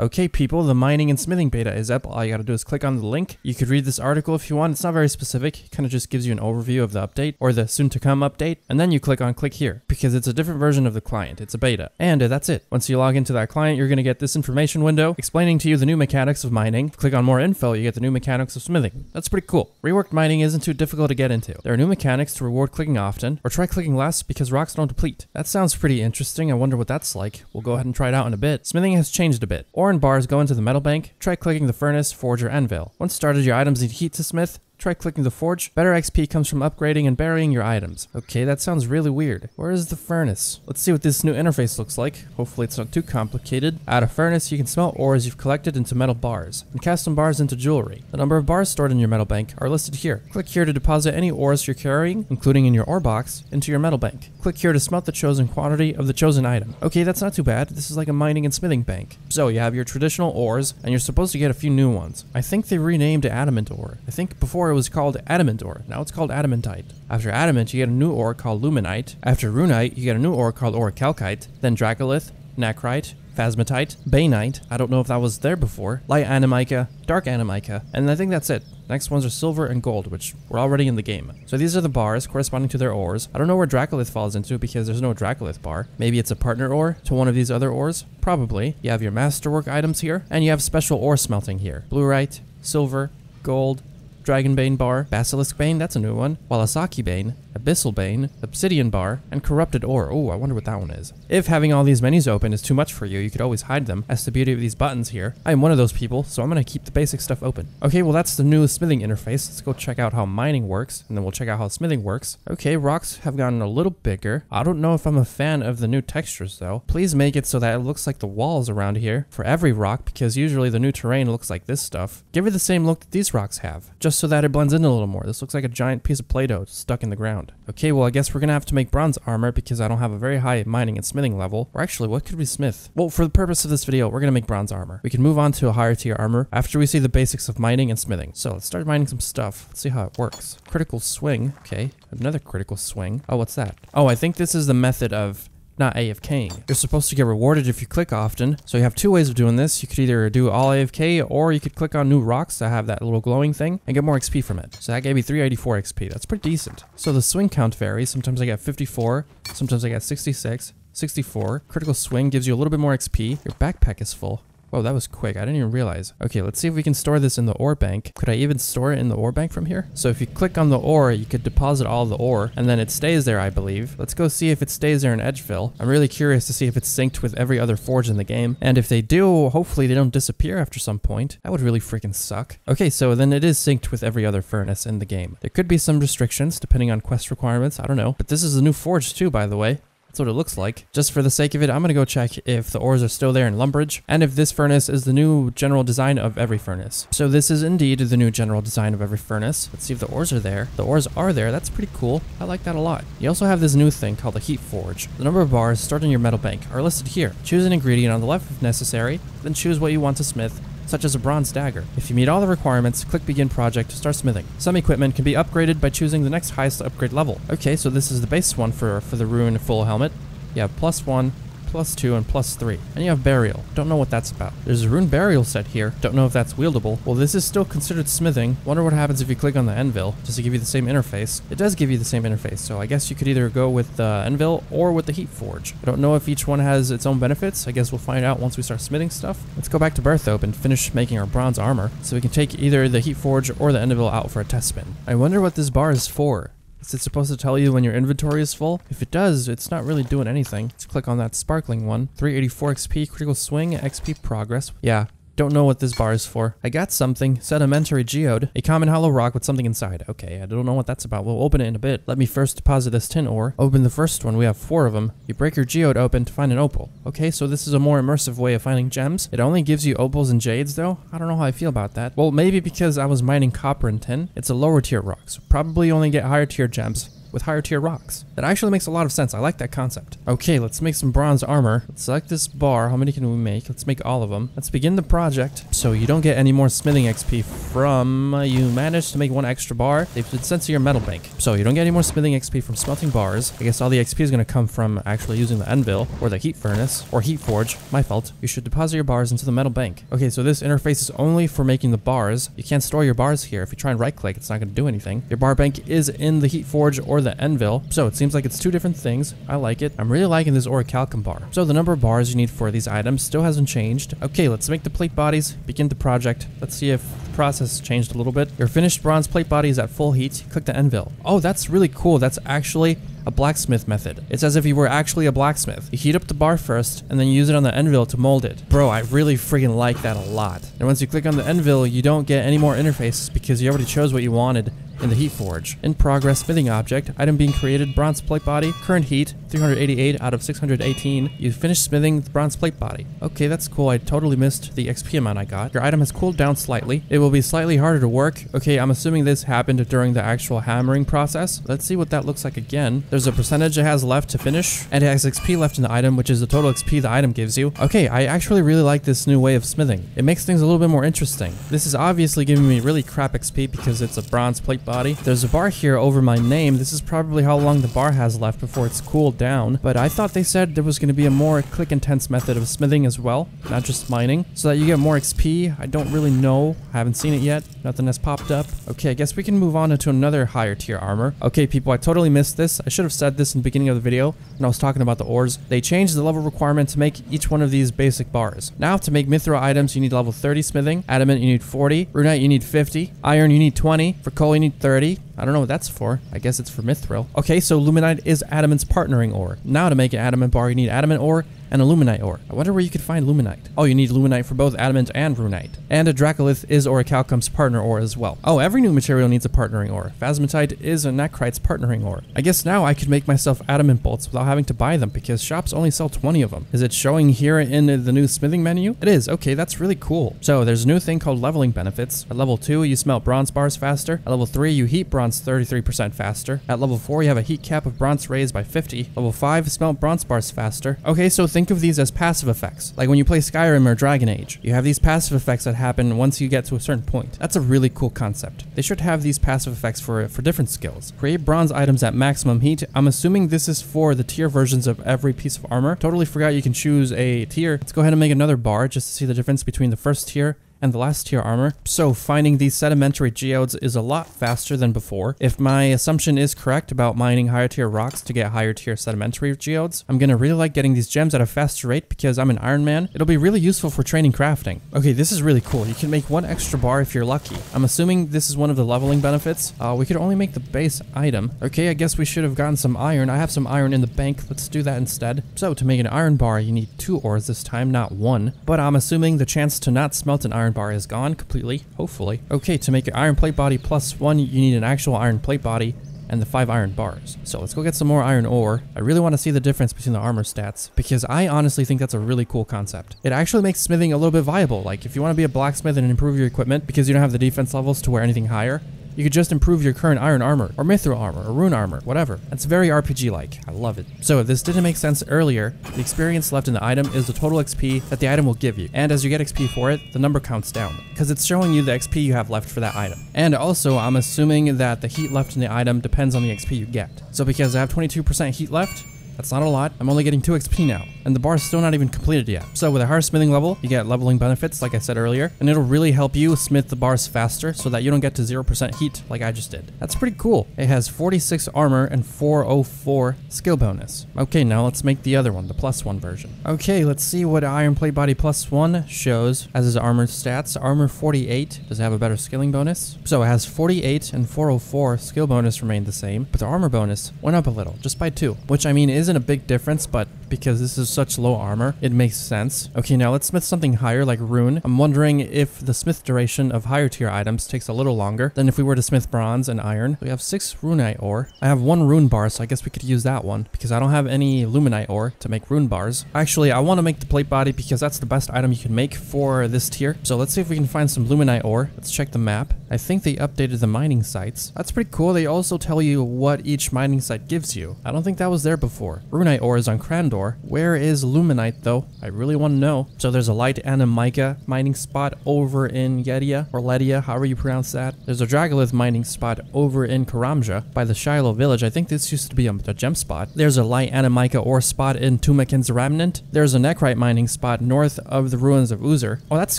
Okay people, the mining and smithing beta is up. All you gotta do is click on the link. You could read this article if you want. It's not very specific. It kind of just gives you an overview of the update or the soon to come update. And then you click here because it's a different version of the client. It's a beta. And that's it. Once you log into that client, you're gonna get this information window explaining to you the new mechanics of mining. Click on more info, you get the new mechanics of smithing. That's pretty cool. Reworked mining isn't too difficult to get into. There are new mechanics to reward clicking often or try clicking less because rocks don't deplete. That sounds pretty interesting. I wonder what that's like. We'll go ahead and try it out in a bit. Smithing has changed a bit. Ore and bars go into the metal bank, try clicking the furnace, forge, or anvil. Once started, your items need heat to smith. Try clicking the forge. Better XP comes from upgrading and burying your items. Okay, that sounds really weird. Where is the furnace? Let's see what this new interface looks like. Hopefully it's not too complicated. At a furnace, you can smelt ores you've collected into metal bars and cast some bars into jewelry. The number of bars stored in your metal bank are listed here. Click here to deposit any ores you're carrying, including in your ore box, into your metal bank. Click here to smelt the chosen quantity of the chosen item. Okay, that's not too bad. This is like a mining and smithing bank. So you have your traditional ores, and you're supposed to get a few new ones. I think they renamed adamant ore. I think before it was called adamant ore. Now it's called adamantite. After adamant, you get a new ore called luminite. After runite, you get a new ore called orichalcite. Then dracolith, nacrite, phasmatite, bainite. I don't know if that was there before. Light animica, dark animica, and I think that's it. Next ones are silver and gold, which were already in the game. So these are the bars corresponding to their ores. I don't know where dracolith falls into because there's no dracolith bar. Maybe it's a partner ore to one of these other ores? Probably. You have your masterwork items here, and you have special ore smelting here. Bluerite, silver, gold, Dragonbane bar, Basilisk Bane, that's a new one, Walasaki Bane, Abyssal Bane, Obsidian bar, and Corrupted Ore. Oh, I wonder what that one is. If having all these menus open is too much for you, you could always hide them. That's the beauty of these buttons here. I am one of those people, so I'm going to keep the basic stuff open. Okay, well that's the new smithing interface. Let's go check out how mining works, and then we'll check out how smithing works. Okay, rocks have gotten a little bigger. I don't know if I'm a fan of the new textures though. Please make it so that it looks like the walls around here for every rock, because usually the new terrain looks like this stuff. Give it the same look that these rocks have, just so that it blends in a little more. This looks like a giant piece of Play-Doh stuck in the ground. Okay, well I guess we're gonna have to make bronze armor because I don't have a very high mining and smithing level. Or actually, what could we smith? Well, for the purpose of this video, we're gonna make bronze armor. We can move on to a higher tier armor after we see the basics of mining and smithing. So let's start mining some stuff. Let's see how it works. Critical swing. Okay, another critical swing. Oh, what's that? Oh, I think this is the method of not AFKing. You're supposed to get rewarded if you click often. So you have two ways of doing this. You could either do all AFK or you could click on new rocks that have that little glowing thing and get more XP from it. So that gave me 384 XP. That's pretty decent. So the swing count varies. Sometimes I get 54, sometimes I get 66, 64. Critical swing gives you a little bit more XP. Your backpack is full. Whoa, that was quick. I didn't even realize. Okay, let's see if we can store this in the ore bank. Could I even store it in the ore bank from here? So if you click on the ore, you could deposit all the ore, and then it stays there, I believe. Let's go see if it stays there in Edgefill. I'm really curious to see if it's synced with every other forge in the game. And if they do, hopefully they don't disappear after some point. That would really freaking suck. Okay, so then it is synced with every other furnace in the game. There could be some restrictions depending on quest requirements. I don't know. But this is a new forge too, by the way. That's what it looks like. Just for the sake of it, I'm gonna go check if the ores are still there in Lumbridge, and if this furnace is the new general design of every furnace. So this is indeed the new general design of every furnace. Let's see if the ores are there. The ores are there. That's pretty cool. I like that a lot. You also have this new thing called the heat forge. The number of bars stored in your metal bank are listed here. Choose an ingredient on the left if necessary, then choose what you want to smith, such as a bronze dagger. If you meet all the requirements, click begin project to start smithing. Some equipment can be upgraded by choosing the next highest upgrade level. Okay, so this is the base one for the rune full helmet. You have +1, +2, and +3. And you have burial. Don't know what that's about. There's a rune burial set here. Don't know if that's wieldable. Well, this is still considered smithing. Wonder what happens if you click on the anvil. Does it give you the same interface? It does give you the same interface, so I guess you could either go with the anvil or with the heat forge. I don't know if each one has its own benefits. I guess we'll find out once we start smithing stuff. Let's go back to Berthope and finish making our bronze armor so we can take either the heat forge or the anvil out for a test spin. I wonder what this bar is for. Is it supposed to tell you when your inventory is full? If it does, it's not really doing anything. Let's click on that sparkling one. 384 XP, critical swing, XP progress. Yeah. Don't know what this bar is for. I got something. Sedimentary geode. A common hollow rock with something inside. Okay, I don't know what that's about. We'll open it in a bit. Let me first deposit this tin ore. Open the first one. We have 4 of them. You break your geode open to find an opal. Okay, so this is a more immersive way of finding gems. It only gives you opals and jades though. I don't know how I feel about that. Well, maybe because I was mining copper and tin. It's a lower tier rock, so probably only get higher tier gems with higher tier rocks. That actually makes a lot of sense. I like that concept. Okay, let's make some bronze armor. Let's select this bar. How many can we make? Let's make all of them. Let's begin the project. So you don't get any more smithing XP from, you managed to make 1 extra bar. They've been sent to your metal bank. So you don't get any more smithing XP from smelting bars. I guess all the XP is going to come from actually using the anvil or the heat furnace or heat forge. My fault. You should deposit your bars into the metal bank. Okay, so this interface is only for making the bars. You can't store your bars here. If you try and right click, it's not going to do anything. Your bar bank is in the heat forge or the anvil. So it seems like it's 2 different things. I like it. I'm really liking this orichalcum bar. So the number of bars you need for these items still hasn't changed. Okay, let's make the plate bodies. Begin the project. Let's see if the process changed a little bit. Your finished bronze plate body is at full heat. Click the anvil. Oh, that's really cool. That's actually a blacksmith method. It's as if you were actually a blacksmith. You heat up the bar first and then you use it on the anvil to mold it. Bro, I really freaking like that a lot. And once you click on the anvil, you don't get any more interfaces because you already chose what you wanted in the heat forge. In progress smithing object, item being created, bronze plate body, current heat, 388 out of 618. You finished smithing the bronze plate body. Okay, that's cool. I totally missed the XP amount I got. Your item has cooled down slightly. It will be slightly harder to work. Okay, I'm assuming this happened during the actual hammering process. Let's see what that looks like again. There's a percentage it has left to finish, and it has XP left in the item, which is the total XP the item gives you. Okay, I actually really like this new way of smithing. It makes things a little bit more interesting. This is obviously giving me really crap XP because it's a bronze plate body. There's a bar here over my name. This is probably how long the bar has left before it's cooled down, but I thought they said there was going to be a more click intense method of smithing as well, not just mining, so that you get more XP. I don't really know. I haven't seen it yet. Nothing has popped up. Okay, I guess we can move on to another higher tier armor. Okay, people, I totally missed this. I should have said this in the beginning of the video when I was talking about the ores. They changed the level requirement to make each one of these basic bars. Now, to make mithril items, you need level 30 smithing. Adamant, you need 40. Runite, you need 50. Iron, you need 20. For coal, you need 30. I don't know what that's for. I guess it's for mithril. Okay, so luminite is adamant's partnering ore. Now to make an adamant bar, you need adamant ore and a luminite ore. I wonder where you could find luminite. Oh, you need luminite for both adamant and runite. And a dracolith is orichalcum's partner ore as well. Oh, every new material needs a partnering ore. Phasmatite is a necrite's partnering ore. I guess now I could make myself adamant bolts without having to buy them because shops only sell 20 of them. Is it showing here in the new smithing menu? It is. Okay, that's really cool. So there's a new thing called leveling benefits. At level 2, you smelt bronze bars faster. At level 3, you heat bronze 33% faster. At level 4, you have a heat cap of bronze raised by 50. Level 5, smelt bronze bars faster. Okay, so think of these as passive effects. Like when you play Skyrim or Dragon Age, you have these passive effects that happen once you get to a certain point. That's a really cool concept. They should have these passive effects for different skills. Create bronze items at maximum heat. I'm assuming this is for the tier versions of every piece of armor. Totally forgot you can choose a tier. Let's go ahead and make another bar just to see the difference between the first tier and the last tier armor. So finding these sedimentary geodes is a lot faster than before. If my assumption is correct about mining higher tier rocks to get higher tier sedimentary geodes, I'm gonna really like getting these gems at a faster rate because I'm an Iron Man. It'll be really useful for training crafting. Okay, this is really cool. You can make 1 extra bar if you're lucky. I'm assuming this is one of the leveling benefits. We could only make the base item. Okay, I guess we should have gotten some iron. I have some iron in the bank. Let's do that instead. So to make an iron bar, you need 2 ores this time, not 1. But I'm assuming the chance to not smelt an iron bar is gone completely, hopefully. Okay, to make an iron plate body +1, you need an actual iron plate body and the 5 iron bars. So let's go get some more iron ore. I really want to see the difference between the armor stats because I honestly think that's a really cool concept. It actually makes smithing a little bit viable. Like if you want to be a blacksmith and improve your equipment because you don't have the defense levels to wear anything higher, you could just improve your current iron armor, or mithril armor, or rune armor, whatever. It's very RPG-like. I love it. So if this didn't make sense earlier, the experience left in the item is the total XP that the item will give you. And as you get XP for it, the number counts down, because it's showing you the XP you have left for that item. And also, I'm assuming that the heat left in the item depends on the XP you get. So because I have 22% heat left, that's not a lot. I'm only getting 2 XP now, and the bar is still not even completed yet. So with a higher smithing level, you get leveling benefits, like I said earlier, and it'll really help you smith the bars faster so that you don't get to 0% heat like I just did. That's pretty cool. It has 46 armor and 404 skill bonus. Okay, now let's make the other one, the +1 version. Okay, let's see what iron plate body +1 shows as his armor stats. Armor 48. Does it have a better skilling bonus? So it has 48 and 404. Skill bonus remained the same, but the armor bonus went up a little, just by 2, which I mean isn't a big difference, but because this is such low armor. It makes sense. Okay, now let's smith something higher like rune. I'm wondering if the smith duration of higher tier items takes a little longer than if we were to smith bronze and iron. We have 6 runite ore. I have 1 rune bar, so I guess we could use that one because I don't have any luminite ore to make rune bars. Actually, I want to make the plate body because that's the best item you can make for this tier. So let's see if we can find some luminite ore. Let's check the map. I think they updated the mining sites. That's pretty cool. They also tell you what each mining site gives you. I don't think that was there before. Runite ore is on Crandor. Where is luminite though? I really want to know. So there's a light and a mica mining spot over in Yedia or Ledia, however you pronounce that. There's a Dragolith mining spot over in Karamja by the Shiloh village. I think this used to be a gem spot. There's a light and a mica ore spot in Tumakin's Remnant. There's a nechrite mining spot north of the ruins of Uzer. Oh, that's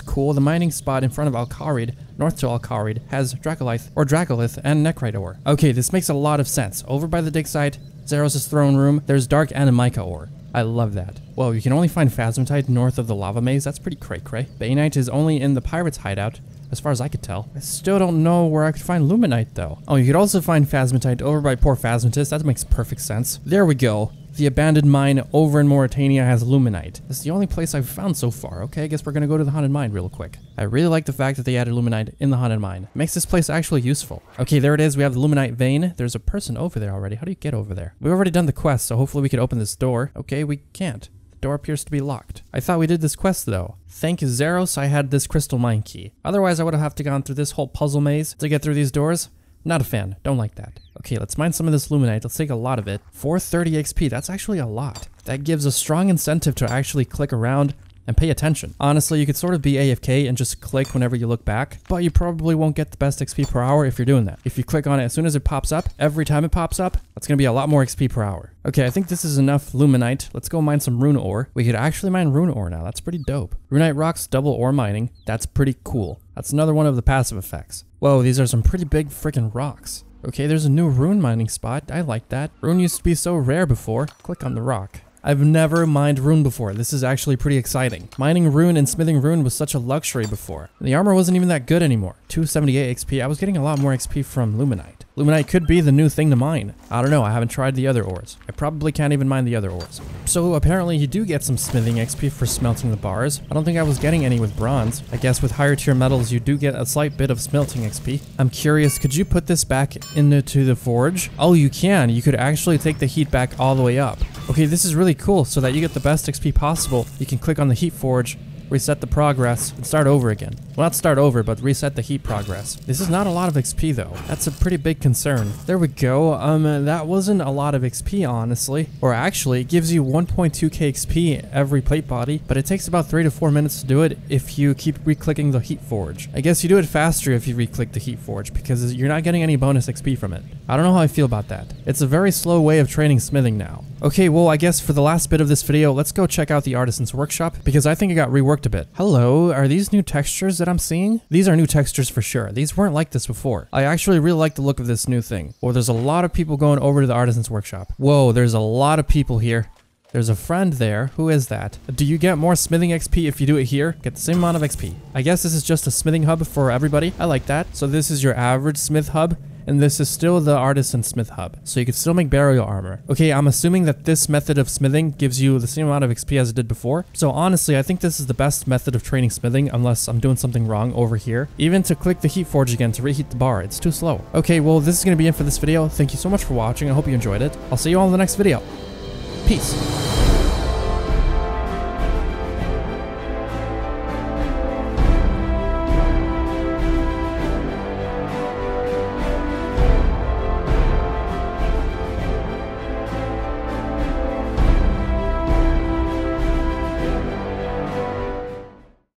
cool. The mining spot in front of Al-Kharid, north to Al-Kharid, has Dragolith and nechrite ore. Okay, this makes a lot of sense. Over by the dig site, Zeros' throne room, there's dark and a mica ore. I love that. Whoa, you can only find Phasmatite north of the lava maze. That's pretty cray-cray. Bainite is only in the pirates' hideout, as far as I could tell. I still don't know where I could find luminite, though. Oh, you could also find Phasmatite over by Poor Phasmatis. That makes perfect sense. There we go. The abandoned mine over in Mauritania has luminite. That's the only place I've found so far. Okay, I guess we're gonna go to the haunted mine real quick. I really like the fact that they added luminite in the haunted mine. It makes this place actually useful. Okay, there it is. We have the luminite vein. There's a person over there already. How do you get over there? We've already done the quest, so hopefully we can open this door. Okay, we can't. The door appears to be locked. I thought we did this quest though. Thank Zeros, I had this crystal mine key. Otherwise, I would have to gone through this whole puzzle maze to get through these doors. Not a fan. Don't like that. Okay, let's mine some of this luminite. Let's take a lot of it. 430 XP. That's actually a lot. That gives a strong incentive to actually click around and pay attention. Honestly, you could sort of be AFK and just click whenever you look back, but you probably won't get the best XP per hour if you're doing that. If you click on it as soon as it pops up, every time it pops up, that's gonna be a lot more XP per hour. Okay, I think this is enough luminite. Let's go mine some rune ore. We could actually mine rune ore now. That's pretty dope. Runite rocks double ore mining. That's pretty cool. That's another one of the passive effects. Whoa, these are some pretty big freaking rocks. Okay, there's a new rune mining spot. I like that. Rune used to be so rare before. Click on the rock. I've never mined rune before. This is actually pretty exciting. Mining rune and smithing rune was such a luxury before. The armor wasn't even that good anymore. 278 XP. I was getting a lot more XP from luminite. Luminite could be the new thing to mine. I don't know. I haven't tried the other ores. I probably can't even mine the other ores. So apparently you do get some smithing XP for smelting the bars. I don't think I was getting any with bronze. I guess with higher tier metals you do get a slight bit of smelting XP. I'm curious, could you put this back into the forge? Oh, you can. You could actually take the heat back all the way up. Okay, this is really cool. So that you get the best XP possible, you can click on the heat forge, reset the progress, and start over again. Well, not start over, but reset the heat progress. This is not a lot of XP though. That's a pretty big concern. There we go. That wasn't a lot of XP, honestly. Or actually, it gives you 1.2k XP every plate body, but it takes about 3 to 4 minutes to do it if you keep re-clicking the heat forge. I guess you do it faster if you re-click the heat forge, because you're not getting any bonus XP from it. I don't know how I feel about that. It's a very slow way of training smithing now. Okay, well, I guess for the last bit of this video, let's go check out the Artisan's workshop, because I think it got reworked a bit. Hello, are these new textures that I'm seeing? These are new textures for sure. These weren't like this before. I actually really like the look of this new thing. Well, there's a lot of people going over to the Artisan's workshop. Whoa, there's a lot of people here. There's a friend there. Who is that? Do you get more smithing XP if you do it here? Get the same amount of XP. I guess this is just a smithing hub for everybody. I like that. So this is your average smith hub. And this is still the Artisan Smith Hub, so you can still make burial armor. Okay, I'm assuming that this method of smithing gives you the same amount of XP as it did before. So honestly, I think this is the best method of training smithing, unless I'm doing something wrong over here. Even to click the heat forge again to reheat the bar, it's too slow. Okay, well, this is going to be it for this video. Thank you so much for watching. I hope you enjoyed it. I'll see you all in the next video. Peace.